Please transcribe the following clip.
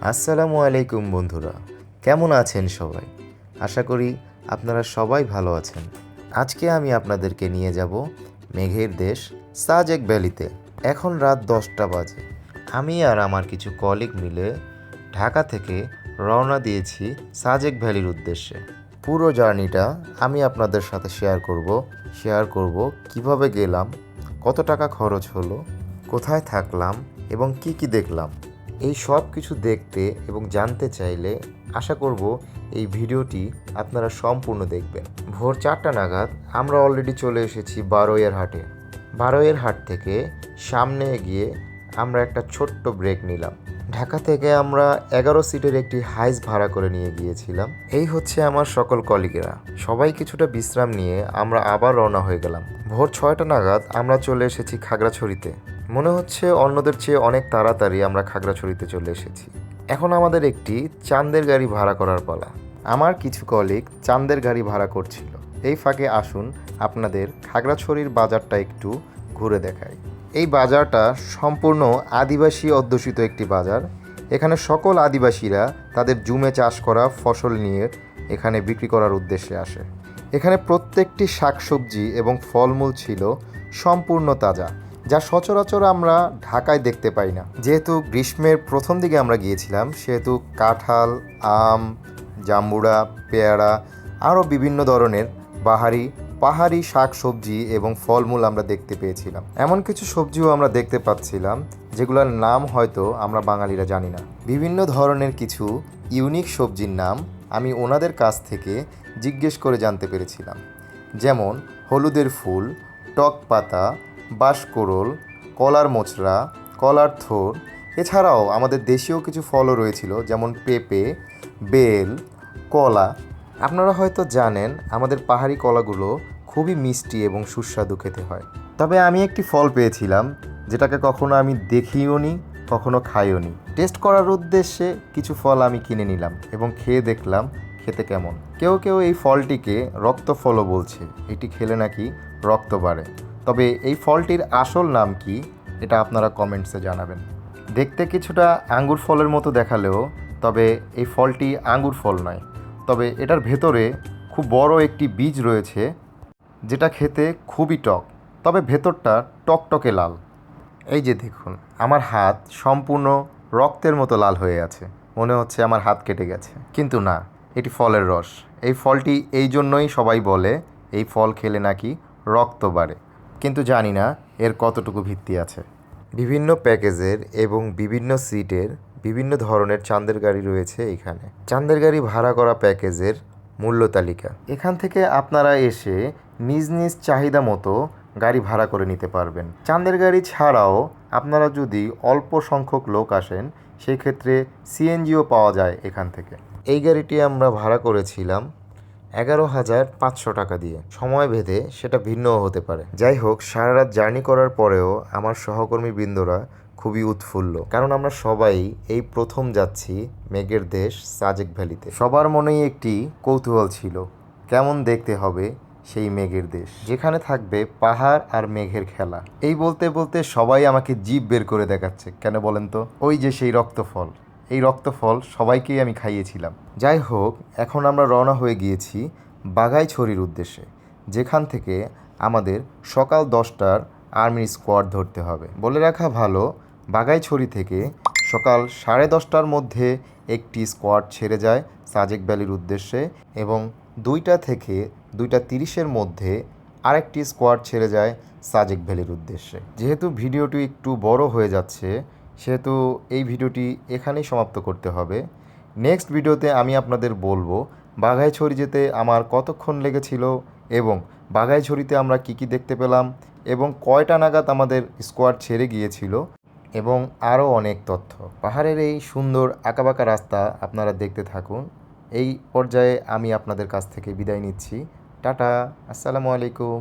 আসসালামু আলাইকুম বন্ধুরা, কেমন আছেন সবাই? আশা করি আপনারা সবাই ভালো আছেন। আজকে আমি আপনাদেরকে নিয়ে যাব মেঘের দেশ সাজেক ভ্যালিতে। এখন রাত 10টা বাজে। আমি আর আমার কিছু কলিগ মিলে ঢাকা থেকে রওনা দিয়েছি সাজেক ভ্যালির উদ্দেশ্যে। পুরো জার্নিটা আমি আপনাদের সাথে শেয়ার করব কিভাবে গেলাম, কত টাকা খরচ হলো, কোথায় থাকলাম এবং কি কি দেখলাম। এই সব কিছু দেখতে এবং জানতে চাইলে আশা করব এই ভিডিওটি আপনারা সম্পূর্ণ দেখবেন। ভোর 4টা নাগাদ আমরা অলরেডি চলে এসেছি বারোইয়ার হাটে। বারোইয়ার হাট থেকে সামনে এগিয়ে আমরা একটা ছোট্ট ব্রেক নিলাম। ঢাকা থেকে আমরা 11 সিটের একটি হাইস ভাড়া করে নিয়ে গিয়েছিলাম। এই হচ্ছে আমার সকল কলিগেরা। সবাই কিছুটা বিশ্রাম নিয়ে আমরা আবার রওনা হয়ে গেলাম। ভোর 6টা নাগাদ আমরা চলে এসেছি খাগড়াছড়িতে। মনে হচ্ছে অন্যদের চেয়ে অনেক তাড়াতাড়ি আমরা খাগড়াছড়িতে চলে এসেছি। এখন আমাদের একটি চাঁদের গাড়ি ভাড়া করার পালা। আমার কিছু কলিগ চাঁদের গাড়ি ভাড়া করছিল। এই ফাঁকে আসুন আপনাদের খাগড়াছড়ির বাজারটা একটু ঘুরে দেখাই। এই বাজারটা সম্পূর্ণ আদিবাসী অধ্যুষিত একটি বাজার। এখানে সকল আদিবাসীরা তাদের জুমে চাষ করা ফসল নিয়ে এখানে বিক্রি করার উদ্দেশ্যে আসে। এখানে প্রত্যেকটি শাকসবজি এবং ফলমূল ছিল সম্পূর্ণ তাজা, যা সচরাচর আমরা ঢাকায় দেখতে পাই না। যেহেতু গ্রীষ্মের প্রথম দিকে আমরা গিয়েছিলাম, সেহেতু কাঁঠাল, আম, জাম্বুরা, পেয়ারা আরও বিভিন্ন ধরনের পাহাড়ি শাক সবজি এবং ফলমূল আমরা দেখতে পেয়েছিলাম। এমন কিছু সবজিও আমরা দেখতে পাচ্ছিলাম যেগুলোর নাম হয়তো আমরা বাঙালিরা জানি না। বিভিন্ন ধরনের কিছু ইউনিক সবজির নাম আমি ওনাদের কাছ থেকে জিজ্ঞেস করে জানতে পেরেছিলাম, যেমন হলুদের ফুল, টক পাতা, বাঁশকোড়ল, কলার মোচড়া, কলার থোর। এছাড়াও আমাদের দেশীয় কিছু ফলও রয়েছিল, যেমন পেঁপে, বেল, কলা। আপনারা হয়তো জানেন আমাদের পাহাড়ি কলাগুলো খুবই মিষ্টি এবং সুস্বাদু খেতে হয়। তবে আমি একটি ফল পেয়েছিলাম যেটাকে কখনো আমি দেখিও নি, কখনো খাইও নি। টেস্ট করার উদ্দেশ্যে কিছু ফল আমি কিনে নিলাম এবং খেয়ে দেখলাম খেতে কেমন। কেউ কেউ এই ফলটিকে রক্ত ফলও বলছে, এটি খেলে নাকি রক্ত বাড়ে। তবে এই ফলটির আসল নাম কি, এটা আপনারা কমেন্টসে জানাবেন। দেখতে কিছুটা আঙ্গুর ফলের মতো দেখালেও তবে এই ফলটি আঙ্গুর ফল নয়। তবে এটার ভেতরে খুব বড় একটি বীজ রয়েছে, যেটা খেতে খুবই টক, তবে ভেতরটা টকটকে লাল। এই যে দেখুন, আমার হাত সম্পূর্ণ রক্তের মতো লাল হয়ে আছে। মনে হচ্ছে আমার হাত কেটে গেছে, কিন্তু না, এটি ফলের রস। এই ফলটি এই জন্যই সবাই বলে এই ফল খেলে নাকি রক্ত বাড়ে, কিন্তু জানি না এর কতটুকু ভিত্তি আছে। বিভিন্ন প্যাকেজের এবং বিভিন্ন সিটের বিভিন্ন ধরনের চাঁদের গাড়ি রয়েছে এখানে। চাঁদের গাড়ি ভাড়া করা প্যাকেজের মূল্য তালিকা। এখান থেকে আপনারা এসে নিজ নিজ চাহিদা মতো গাড়ি ভাড়া করে নিতে পারবেন। চাঁদের গাড়ি ছাড়াও আপনারা যদি অল্প সংখ্যক লোক আসেন, সেই ক্ষেত্রে সিএনজিও পাওয়া যায় এখান থেকে। এই গাড়িটি আমরা ভাড়া করেছিলাম 11,500 টাকা দিয়ে। সময় ভেদে সেটা ভিন্নও হতে পারে। যাই হোক, সারা রাত জার্নি করার পরেও আমার সহকর্মীবৃন্দরা খুবই উৎফুল্ল, কারণ আমরা সবাই এই প্রথম যাচ্ছি মেঘের দেশ সাজেক ভ্যালিতে। সবার মনেই একটি কৌতূহল ছিল, কেমন দেখতে হবে সেই মেঘের দেশ, যেখানে থাকবে পাহাড় আর মেঘের খেলা। এই বলতে বলতে সবাই আমাকে জিভ বের করে দেখাচ্ছে। কেন বলেন তো? ওই যে সেই রক্তফল, এই রক্তফল সবাইকেই আমি খাইয়েছিলাম। যাই হোক, এখন আমরা রওনা হয়ে গিয়েছি বাঘাইছড়ির উদ্দেশ্যে, যেখান থেকে আমাদের সকাল 10টার আর্মির স্কোয়াড ধরতে হবে। বলে রাখা ভালো, বাঘাইছড়ি থেকে সকাল 10:30টার মধ্যে একটি স্কোয়াড ছেড়ে যায় সাজেক ভ্যালির উদ্দেশ্যে, এবং 2টা থেকে 2:30-এর মধ্যে আরেকটি স্কোয়াড ছেড়ে যায় সাজেক ভ্যালির উদ্দেশ্যে। যেহেতু ভিডিওটি একটু বড় হয়ে যাচ্ছে, সেহেতু এই ভিডিওটি এখানেই সমাপ্ত করতে হবে। নেক্সট ভিডিওতে আমি আপনাদের বলবো বাঘাইছড়ি যেতে আমার কতক্ষণ লেগেছিল, এবং বাঘাইছড়িতে আমরা কি কি দেখতে পেলাম, এবং কয়টা নাগাদ আমাদের স্কোয়াড ছেড়ে গিয়েছিল, এবং আরও অনেক তথ্য। পাহাড়ের এই সুন্দর আঁকাবাঁকা রাস্তা আপনারা দেখতে থাকুন। এই পর্যায়ে আমি আপনাদের কাছ থেকে বিদায় নিচ্ছি। টাটা, আসসালামু আলাইকুম।